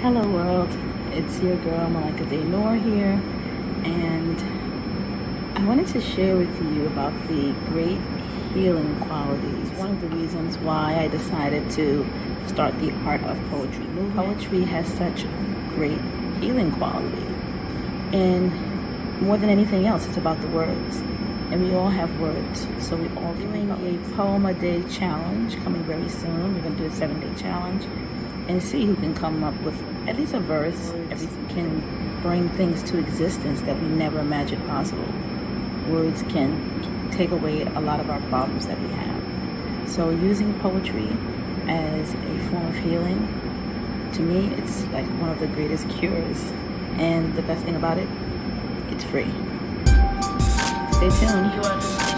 Hello world, it's your girl Malaika De Nur here, and I wanted to share with you about the great healing qualities. One of the reasons why I decided to start the Art of Poetry movement. Poetry has such great healing quality, and more than anything else, it's about the words. And we all have words, so we all doing a poem a day challenge coming very soon. We're going to do a 7-day challenge and see who can come up with at least a verse. Everything can bring things to existence that we never imagined possible. Words can take away a lot of our problems that we have. So using poetry as a form of healing, to me, it's like one of the greatest cures. And the best thing about it, it's free. Stay tuned.